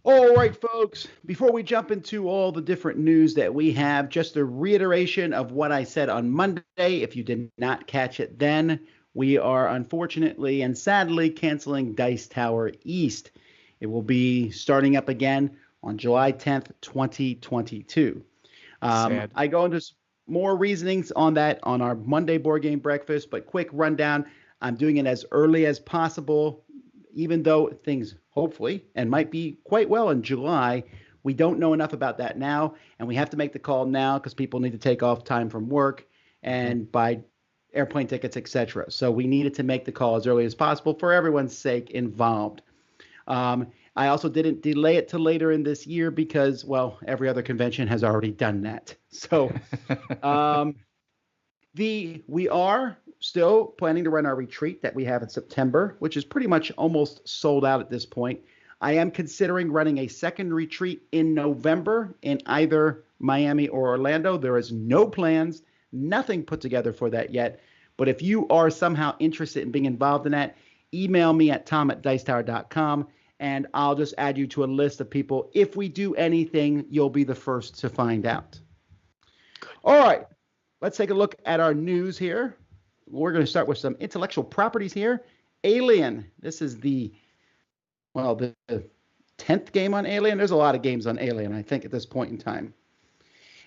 All right, folks, before we jump into all the different news that we have, just a reiteration of what I said on Monday. If you did not catch it then, we are unfortunately and sadly canceling Dice Tower East. It will be starting up again on July 10th, 2022. I go into more reasonings on that on our Monday board game breakfast, but quick rundown. I'm doing it as early as possible, even though things hopefully and might be quite well in July. We don't know enough about that now, and we have to make the call now because people need to take off time from work and buy airplane tickets, etc. So we needed to make the call as early as possible for everyone's sake involved. I also didn't delay it to later in this year because, well, every other convention has already done that. So we are still planning to run our retreat that we have in September, which is pretty much almost sold out at this point. I am considering running a second retreat in November in either Miami or Orlando. There is no plans, nothing put together for that yet. But if you are somehow interested in being involved in that, email me at tom@dicetower.com, and I'll just add you to a list of people. If we do anything, you'll be the first to find out. All right, let's take a look at our news here. We're going to start with some intellectual properties here. Alien. This is the 10th game on Alien. There's a lot of games on Alien, I think, at this point in time.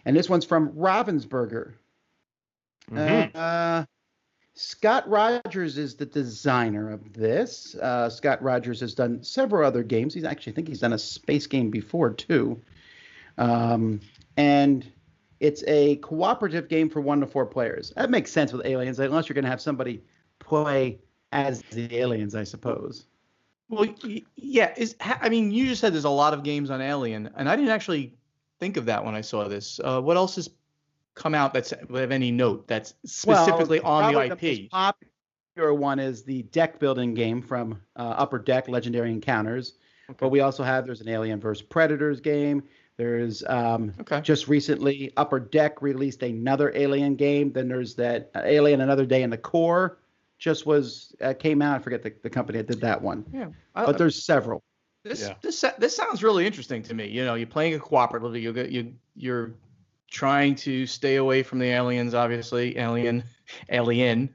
And this one's from Ravensburger. Scott Rogers is the designer of this. Scott Rogers has done several other games. I think he's done a space game before, too. And it's a cooperative game for 1 to 4 players. That makes sense with Aliens, unless you're going to have somebody play as the aliens, I suppose. Well, yeah. You just said there's a lot of games on Alien, and I didn't actually think of that when I saw this. What else has come out that's of any note that's specifically on the IP? The most popular one is the deck building game from Upper Deck, Legendary Encounters. Okay. But we also there's an Alien vs. Predators game. There's just recently Upper Deck released another Alien game. Then there's that Alien Another Day in the Core came out. I forget the company that did that one. Yeah, but there's several. This sounds really interesting to me. You're playing a cooperatively. You're trying to stay away from the aliens. Obviously, Alien.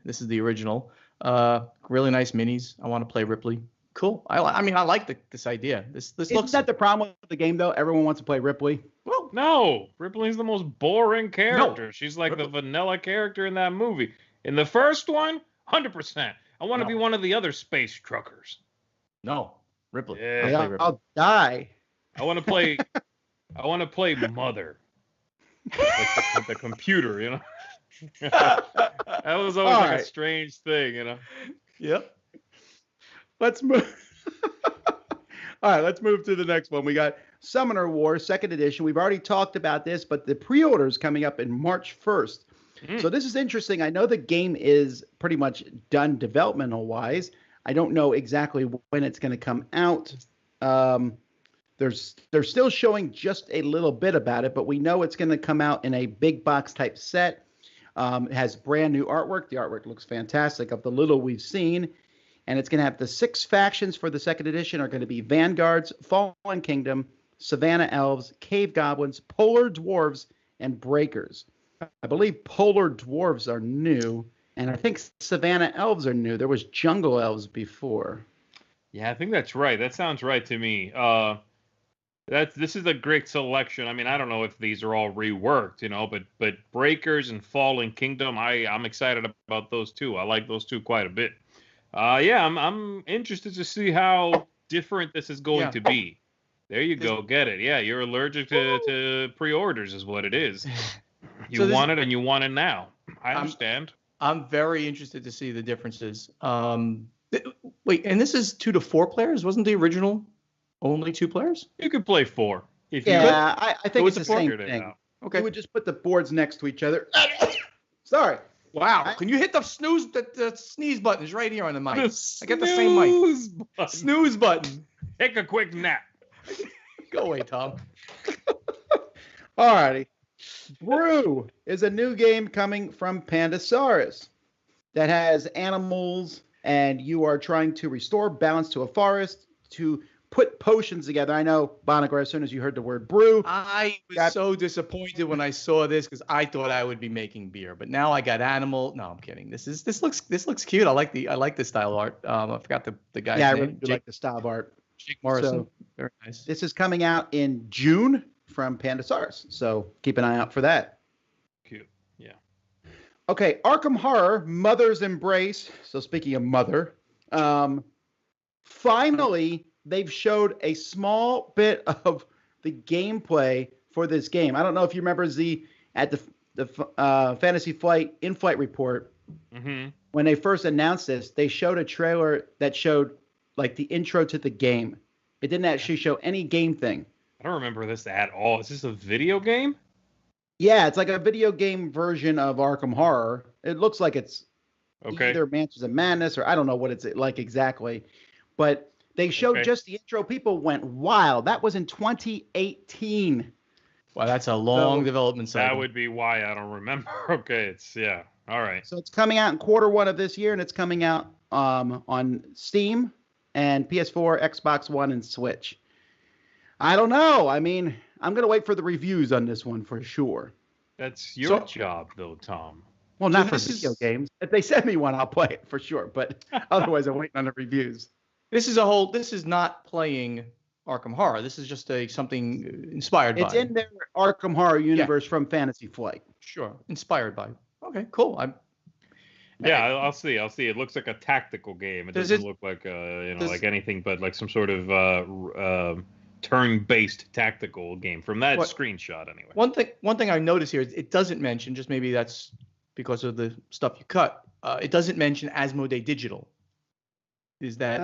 This is the original. Really nice minis. I want to play Ripley. Cool. I like this idea. This Isn't that the problem with the game, though? Everyone wants to play Ripley. Well, no. Ripley's the most boring character. No. She's like the vanilla character in that movie. In the first one, 100%. I want to be one of the other space truckers. No, Ripley. Yeah. I'll die. I want to play. I want to play Mother. With the computer, That was always a strange thing, Yep. Let's move. All right, let's move to the next one. We got Summoner Wars, 2nd edition. We've already talked about this, but the pre-order is coming up in March 1st. So this is interesting. I know the game is pretty much done developmental-wise. I don't know exactly when it's going to come out. They're still showing just a little bit about it, but we know it's going to come out in a big box type set. It has brand new artwork. The artwork looks fantastic of the little we've seen. And it's going to have the 6 factions for the 2nd edition are going to be Vanguards, Fallen Kingdom, Savannah Elves, Cave Goblins, Polar Dwarves, and Breakers. I believe Polar Dwarves are new, and I think Savannah Elves are new. There was Jungle Elves before. Yeah, I think that's right. That sounds right to me. This is a great selection. I don't know if these are all reworked, but Breakers and Fallen Kingdom, I'm excited about those two. I like those two quite a bit. I'm interested to see how different this is going to be. There you go. Get it. Yeah, you're allergic to pre-orders is what it is. You want it and you want it now. I understand. I'm very interested to see the differences. Wait, and this is 2 to 4 players? Wasn't the original only 2 players? You could play 4. If you could. I think it's the same thing. Okay. You would just put the boards next to each other. Sorry. Wow. Can you hit the sneeze buttons right here on the mic? I get the same mic. Snooze button. Take a quick nap. Go away, Tom. Alrighty. Brew is a new game coming from Pandasaurus that has animals, and you are trying to restore balance to a forest to put potions together. I know, Buonocore, as soon as you heard the word brew. I was so disappointed when I saw this because I thought I would be making beer, but now I got animal. No, I'm kidding. This looks cute. I like the style art. I forgot the guy's name. I really do like the style of art. Jake Morrison. So, very nice. This is coming out in June from Pandasaurus, so keep an eye out for that. Cute. Yeah. Okay, Arkham Horror, Mother's Embrace. So speaking of mother, finally they've showed a small bit of the gameplay for this game. I don't know if you remember Zee at the Fantasy Flight in-flight report. Mm-hmm. When they first announced this, they showed a trailer that showed like the intro to the game. It didn't actually show any game thing. I don't remember this at all. Is this a video game? Yeah, it's like a video game version of Arkham Horror. It looks like it's either Mansions of Madness or I don't know what it's like exactly. But they showed just the intro. People went wild. That was in 2018. Wow, that's a long development cycle. That would be why I don't remember. Okay, all right. So it's coming out in Q1 of this year, and it's coming out on Steam and PS4, Xbox One, and Switch. I don't know. I mean, I'm going to wait for the reviews on this one for sure. That's your job, though, Tom. Well, not for video games. If they send me one, I'll play it for sure. But otherwise, I'm waiting on the reviews. This is not playing Arkham Horror. This is just something inspired by. It's in their Arkham Horror universe from Fantasy Flight. Sure. Inspired by. Okay, cool. I'll see. It looks like a tactical game. It doesn't look like like anything but like some sort of turn-based tactical game from that screenshot anyway. One thing I noticed here is it doesn't mention, just maybe that's because of the stuff you cut. It doesn't mention Asmodee Digital. Is that?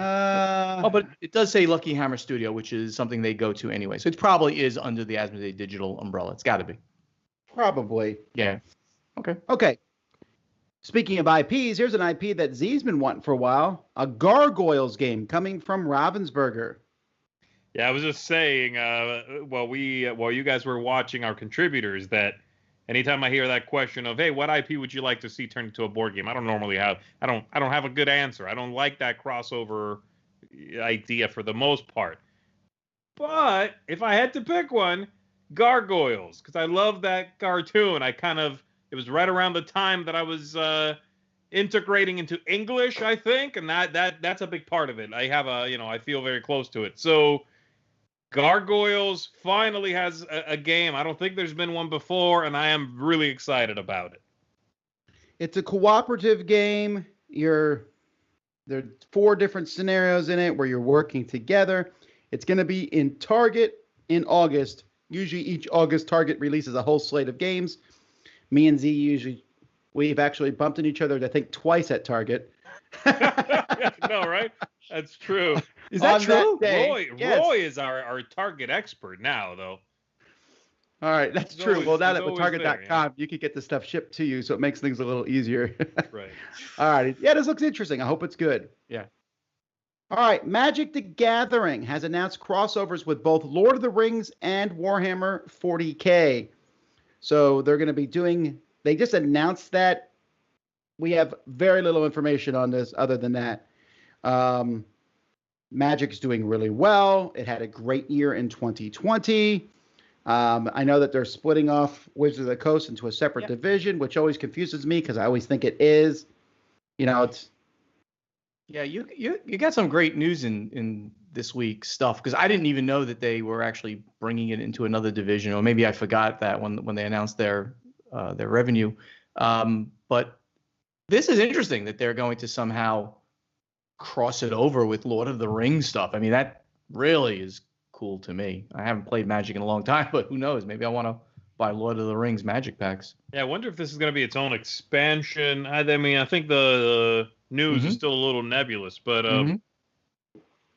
But it does say Lucky Hammer Studio, which is something they go to anyway. So it probably is under the Asmodee Digital umbrella. It's got to be. Probably. Yeah. Okay. Speaking of IPs, here's an IP that Zee's been wanting for a while. A Gargoyles game coming from Ravensburger. Yeah, I was just saying, while you guys were watching our contributors, that anytime I hear that question of, hey, what IP would you like to see turned into a board game? I don't have a good answer. I don't like that crossover idea for the most part. But if I had to pick one, Gargoyles, because I love that cartoon. It was right around the time that I was integrating into English, I think, and that's a big part of it. I feel very close to it. So Gargoyles finally has a game. I don't think there's been one before, and I am really excited about it. It's a cooperative game. There are 4 different scenarios in it where you're working together. It's going to be in Target in August. Usually each August Target releases a whole slate of games. Me and Z we've actually bumped into each other, I think, twice at Target. No, right? That's true. Is that true? Roy is our Target expert now, though. All right, that's true. Well, now that with Target.com, you can get the stuff shipped to you, so it makes things a little easier. Right. All right. Yeah, this looks interesting. I hope it's good. Yeah. All right. Magic the Gathering has announced crossovers with both Lord of the Rings and Warhammer 40K. So they're going to be they just announced that. We have very little information on this other than that. Magic's doing really well. It had a great year in 2020. I know that they're splitting off Wizards of the Coast into a separate division, which always confuses me because I always think it is. It's. Yeah, you got some great news in this week's stuff because I didn't even know that they were actually bringing it into another division, or maybe I forgot that when they announced their revenue. But this is interesting that they're going to somehow cross it over with Lord of the Rings stuff. I mean, that really is cool to me. I haven't played Magic in a long time, but who knows? Maybe I want to buy Lord of the Rings Magic packs. Yeah, I wonder if this is going to be its own expansion. I mean, I think the news is still a little nebulous, but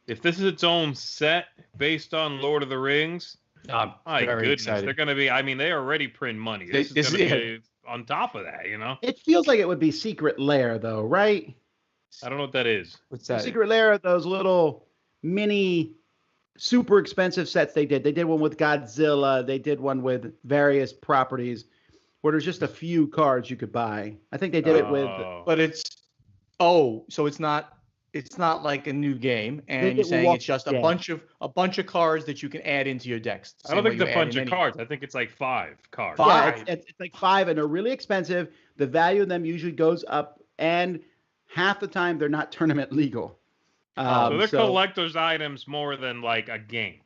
if this is its own set based on Lord of the Rings, my goodness, excited. They're going to be. I mean, they already print money. This is going to be on top of that, you know? It feels like it would be Secret Lair, though, right? I don't know what that is. What's The that? Secret Lair are those little mini, super expensive sets they did. They did one with Godzilla. They did one with various properties where there's just a few cards you could buy. I think they did it with. But so it's not like a new game, They and did you're saying walk- it's just yeah. a bunch of cards that you can add into your decks. I don't Same think way the you add bunch in of any- cards. I think it's like 5 cards. Five. Yeah, it's like 5, and they're really expensive. The value of them usually goes up, and half the time they're not tournament legal. So they're collector's items more than like a game.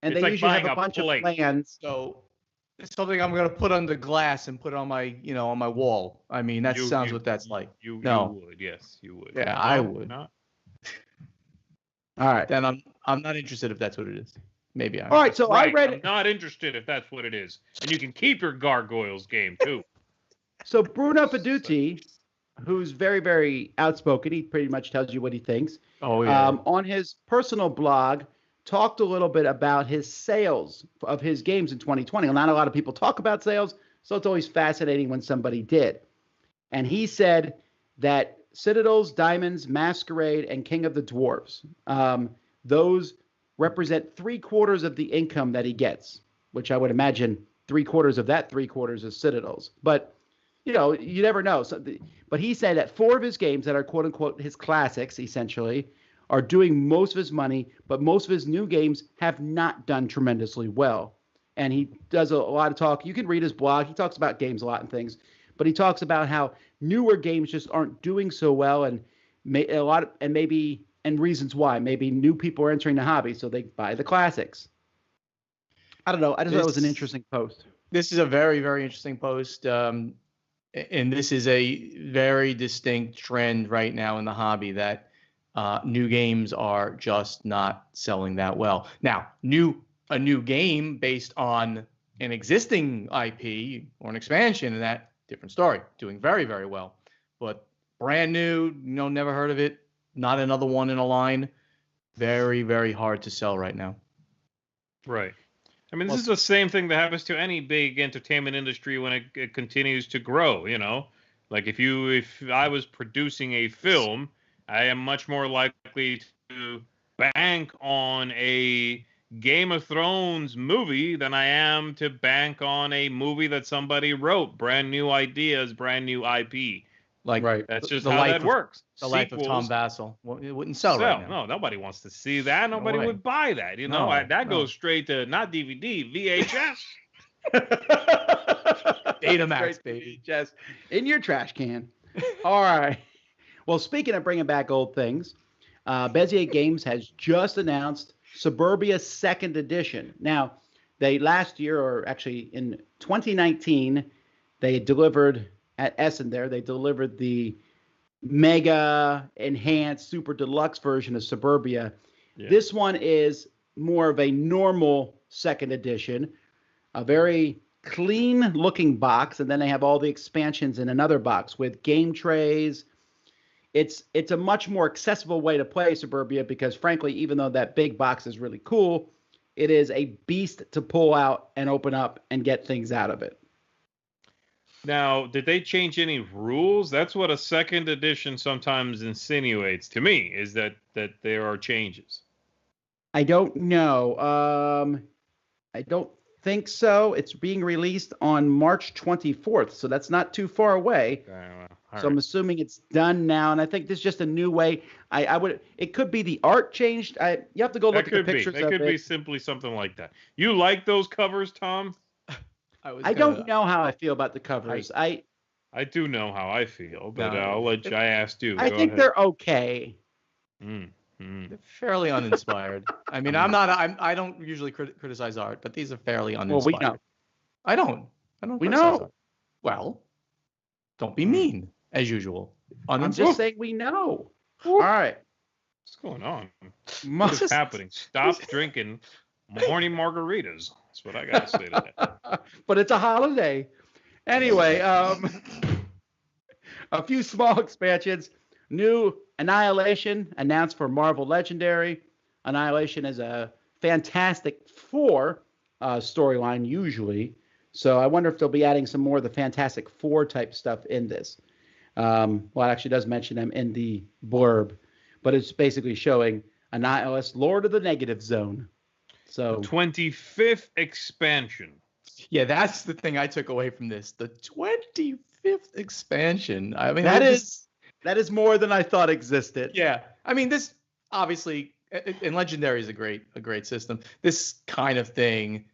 and it's they like usually have buying a a bunch plate. of plans. So it's something I'm gonna put under glass and put on my on my wall. I mean, that sounds what that's like. You would, yes, you would. Yeah, No, I would. not. All right. Then I'm not interested if that's what it is. Maybe I. All right. So Right, I read. I'm not interested if that's what it is. And you can keep your Gargoyles game too. So Bruno Peduti, who's very, very outspoken, he pretty much tells you what he thinks. Oh yeah. On his personal blog, talked a little bit about his sales of his games in 2020. Not a lot of people talk about sales, so it's always fascinating when somebody did. And he said that Citadels, Diamonds, Masquerade, and King of the Dwarves, those represent 3/4 of the income that he gets, which I would imagine 3/4 of that 3/4 is Citadels. But you never know. But he said that 4 of his games that are quote unquote his classics, essentially, are doing most of his money, but most of his new games have not done tremendously well. And he does a lot of talk. You can read his blog. He talks about games a lot and things, but he talks about how newer games just aren't doing so well, and reasons why. Maybe new people are entering the hobby, so they buy the classics. I don't know. I just thought it was an interesting post. This is a very, very interesting post. And this is a very distinct trend right now in the hobby that new games are just not selling that well. Now, a new game based on an existing IP or an expansion, and that different story, doing very, very well. But brand new, never heard of it, not another one in a line, very, very hard to sell right now. Right. I mean, this is the same thing that happens to any big entertainment industry when it continues to grow, Like if I was producing a film, I am much more likely to bank on a Game of Thrones movie than I am to bank on a movie that somebody wrote. Brand new ideas, brand new IP. Like right. That's just how that works. The life of Tom Vasel. Well, it wouldn't sell right now. No, nobody wants to see that. Nobody would buy that. That goes straight to not DVD, VHS. Betamax, baby. VHS in your trash can. All right. Well, speaking of bringing back old things, Bezier Games has just announced Suburbia 2nd Edition. Now, they last year, or actually in 2019, they delivered at Essen there, they delivered the mega enhanced super deluxe version of Suburbia. Yeah. This one is more of a normal 2nd edition, a very clean looking box, and then they have all the expansions in another box with game trays. It's a much more accessible way to play Suburbia because, frankly, even though that big box is really cool, it is a beast to pull out and open up and get things out of it. Now, did they change any rules? That's what a 2nd edition sometimes insinuates to me, is that there are changes. I don't know. I don't think so. It's being released on March 24th, so that's not too far away. So I'm assuming it's done now, and I think this is just a new way. It could be the art changed. You have to go look at the pictures of it. It could be simply something like that. You like those covers, Tom? I don't know how I feel about the covers. I do know how I feel, but I'll let you. I asked you. I think they're okay. They're fairly uninspired. I mean, I don't usually criticize art, but these are fairly uninspired. Well, we know. I don't. We know. Art. Well, don't be mean as usual. I'm just saying we know. All right. What's going on? What is happening? Stop drinking morning margaritas. That's what I gotta say to that. But it's a holiday. Anyway, a few small expansions. New Annihilation announced for Marvel Legendary. Annihilation is a Fantastic Four storyline usually. So I wonder if they'll be adding some more of the Fantastic Four type stuff in this. Well, it actually does mention them in the blurb, but it's basically showing Annihilus, Lord of the Negative Zone. So 25th expansion. Yeah, that's the thing I took away from this. The 25th expansion. I mean, that is more than I thought existed. Yeah, I mean, this obviously, and Legendary is a great system. This kind of thing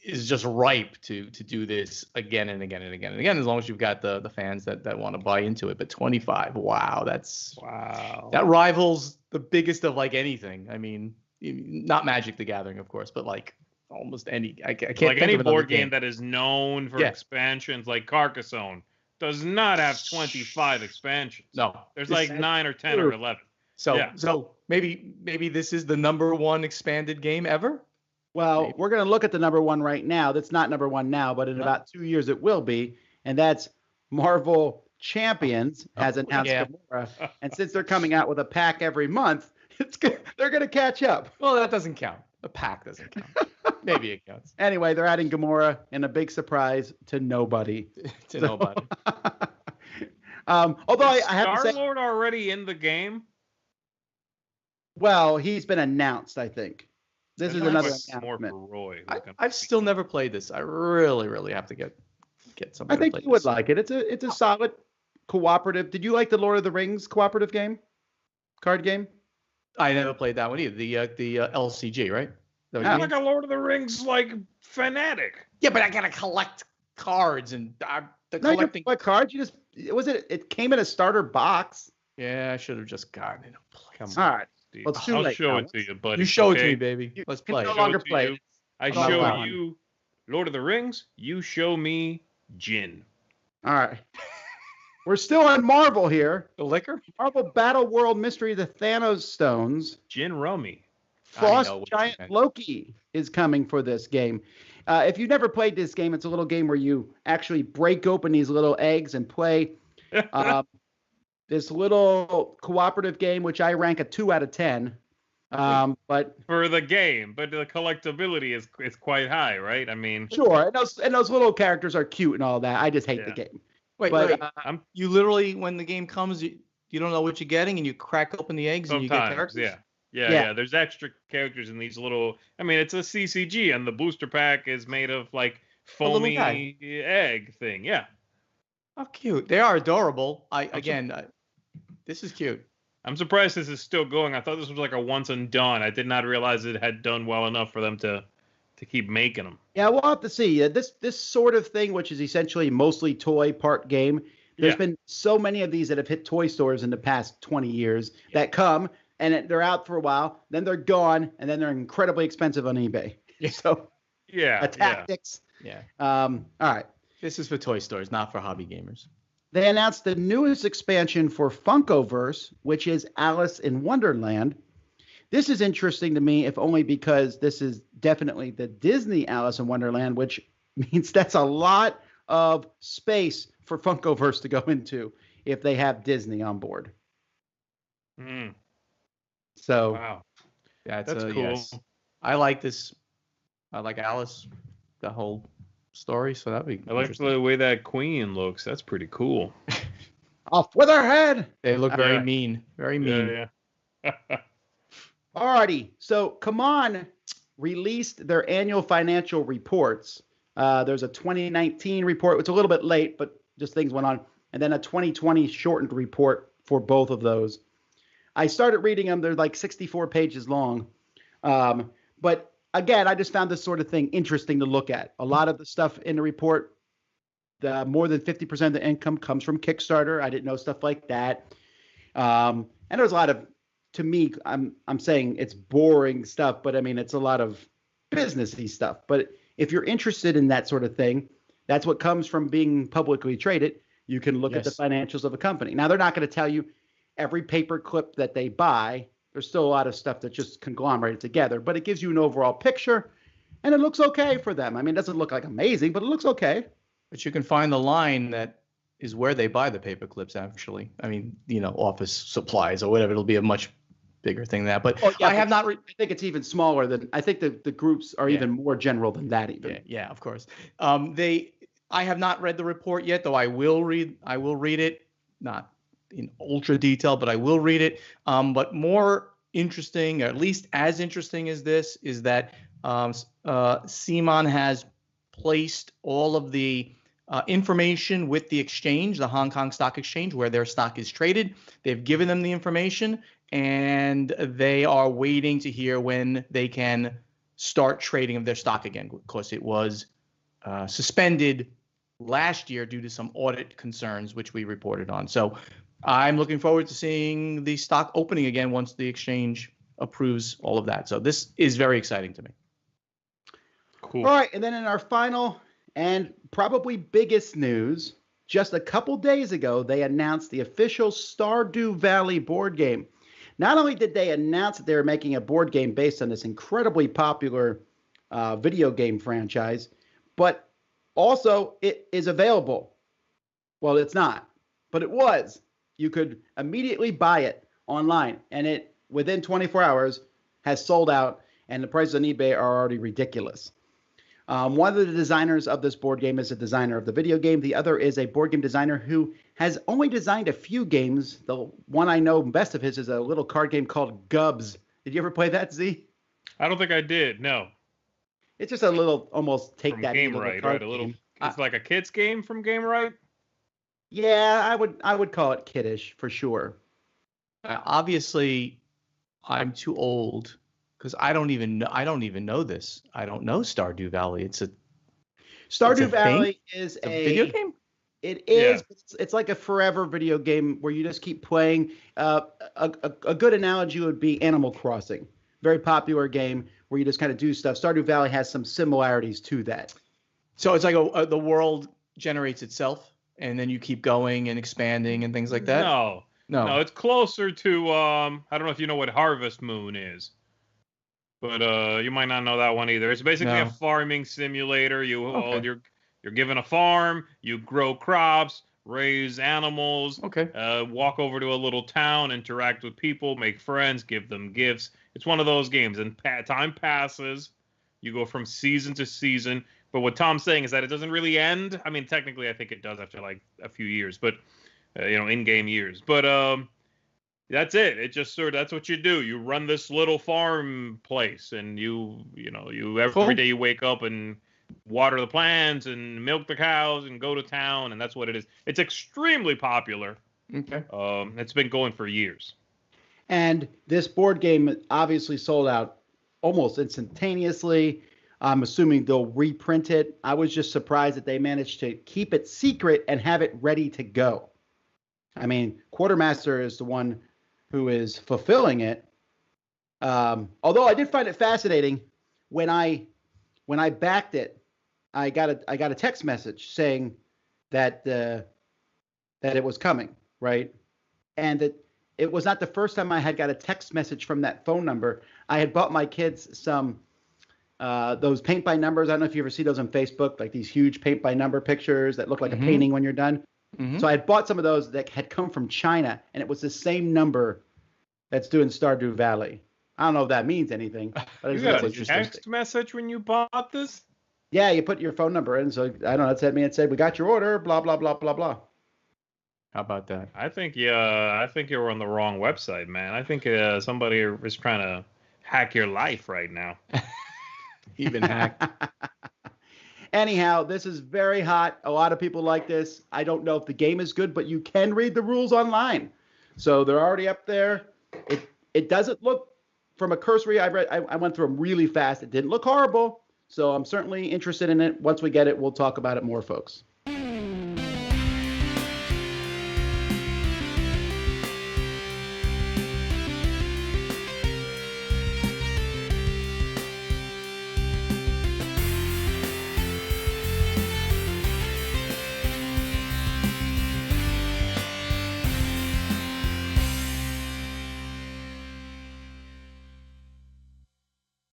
is just ripe to do this again and again and again and again, as long as you've got the fans that want to buy into it. But 25, wow, that rivals the biggest of like anything. I mean, not Magic the Gathering, of course, but like almost any. I can't like think any of board game that is known for expansions, like Carcassonne, does not have 25 expansions. No, there's like 9 or 10 or 11. So maybe this is the number one expanded game ever. Well, we're going to look at the number one right now. That's not number one now, but in about 2 years it will be. And that's Marvel Champions has announced Gamora. And since they're coming out with a pack every month, they're going to catch up. Well, that doesn't count. The pack doesn't count. Maybe it counts. Anyway, they're adding Gamora in a big surprise to nobody. Nobody. Although I have to say, Star-Lord already in the game? Well, he's been announced, I think. This is another announcement. More for Roy. I've still never played this. I really have to get somebody. I think you would like it. It's a solid cooperative. Did you like the Lord of the Rings cooperative card game? I never played that one either. The LCG, right? I'm like a Lord of the Rings like fanatic. Yeah, but I gotta collect cards and You don't collect cards. You just it came in a starter box. Yeah, I should have just gotten it. Come on. All right. Well, I'll show it to you, buddy. You show it to me, baby. Let's play. No longer play. I show you Lord of the Rings. You show me gin. All right. We're still on Marvel here. The liquor? Marvel Battle World Mystery: The Thanos Stones. Gin rummy. Frost Giant Loki is coming for this game. If you've never played this game, it's a little game where you actually break open these little eggs and play this little cooperative game, which I rank a 2 out of 10. But for the game, but the collectability is quite high, right? I mean, sure, and those little characters are cute and all that. I just hate the game. Wait, you literally, when the game comes, you don't know what you're getting, and you crack open the eggs and you get characters. Yeah. There's extra characters in these little. I mean, it's a CCG, and the booster pack is made of like foamy egg thing. Yeah. How cute! They are adorable. This is cute. I'm surprised this is still going. I thought this was like a once and done. I did not realize it had done well enough for them to keep making them. Yeah, we'll have to see. This sort of thing, which is essentially mostly toy part game. There's been so many of these that have hit toy stores in the past 20 years that come and they're out for a while, then they're gone, and then they're incredibly expensive on eBay. So tactics. Yeah. All right. This is for toy stores, not for hobby gamers. They announced the newest expansion for Funkoverse, which is Alice in Wonderland. This is interesting to me, if only because this is definitely the Disney Alice in Wonderland, which means that's a lot of space for Funkoverse to go into if they have Disney on board. So, wow, that's cool. Yes. I like this. I like Alice, the whole story. So that'd be. I like the way that queen looks. That's pretty cool. Off with her head. They look very mean. Very mean. Yeah. Alrighty. So Cmon released their annual financial reports. There's a 2019 report. It's a little bit late, but just things went on. And then a 2020 shortened report for both of those. I started reading them. They're like 64 pages long. But again, I just found this sort of thing interesting to look at. A lot of the stuff in the report, more than 50% of the income comes from Kickstarter. I didn't know stuff like that. And there's a lot of, to me, I'm saying it's boring stuff, but I mean, it's a lot of businessy stuff. But if you're interested in that sort of thing, that's what comes from being publicly traded. You can look at the financials of a company. Now, they're not going to tell you every paper clip that they buy. There's still a lot of stuff that's just conglomerated together, but it gives you an overall picture, and it looks okay for them. I mean, it doesn't look like amazing, but it looks okay. But you can find the line that is where they buy the paper clips, actually. I mean, office supplies or whatever. It'll be a much bigger thing than that. But Oh, yeah, I have not. I think it's even smaller than. I think the groups are even more general than that. Even. Yeah, of course. I have not read the report yet, though I will read it, not in ultra detail, but I will read it. But more interesting, or at least as interesting as this, is that Cmon has placed all of the information with the exchange, the Hong Kong Stock Exchange, where their stock is traded. They've given them the information, and they are waiting to hear when they can start trading of their stock again, because it was suspended last year due to some audit concerns, which we reported on. So I'm looking forward to seeing the stock opening again once the exchange approves all of that. So this is very exciting to me. Cool. All right, and then in our final and probably biggest news, just a couple days ago, they announced the official Stardew Valley board game. Not only did they announce that they were making a board game based on this incredibly popular video game franchise, but also it is available. Well, it's not, but it was. You could immediately buy it online, and it, within 24 hours, has sold out, and the prices on eBay are already ridiculous. One of the designers of this board game is a designer of the video game. The other is a board game designer who has only designed a few games. The one I know best of his is a little card game called Gubs. Did you ever play that, Z? I don't think I did. No. It's just a little, almost take From that Game little Right, card right? A little. game. It's like a kid's game from Game Right. Yeah, I would call it kiddish for sure. Obviously, I'm too old because I don't even know this. I don't know Stardew Valley. Stardew Valley is a video game. It is. Yeah. It's like a forever video game where you just keep playing. A good analogy would be Animal Crossing. Very popular game where you just kind of do stuff. Stardew Valley has some similarities to that. So it's like the world generates itself, and then you keep going and expanding and things like that? No, it's closer to I don't know if you know what Harvest Moon is. But you might not know that one either. It's basically a farming simulator. You're given a farm, you grow crops, raise animals, walk over to a little town, interact with people, make friends, give them gifts. It's one of those games, and time passes. You go from season to season. But what Tom's saying is that it doesn't really end. I mean, technically, I think it does after like a few years, but in-game years. But that's it. It just that's what you do. You run this little farm place, and you every day you wake up and water the plants and milk the cows and go to town, and that's what it is. It's extremely popular. Okay. It's been going for years. And this board game obviously sold out almost instantaneously. I'm assuming they'll reprint it. I was just surprised that they managed to keep it secret and have it ready to go. I mean, Quartermaster is the one who is fulfilling it. Although I did find it fascinating when I backed it, I got a text message saying that it was coming, right? And that it was not the first time I had got a text message from that phone number. I had bought my kids some those paint by numbers. I don't know if you ever see those on Facebook, like these huge paint by number pictures that look like a painting when you're done. So I had bought some of those that had come from China, and it was the same number that's doing Stardew Valley. I don't know if that means anything. But you got a text message when you bought this? Yeah, you put your phone number in. So I don't know. It said, "We got your order." Blah blah blah blah blah. How about that? I think you were on the wrong website, man. I think somebody is trying to hack your life right now. Even hacked. Anyhow, this is very hot. A lot of people like this. I don't know if the game is good, but you can read the rules online. So they're already up there. It doesn't look, from a cursory, I went through them really fast. It didn't look horrible. So I'm certainly interested in it. Once we get it, we'll talk about it more, folks.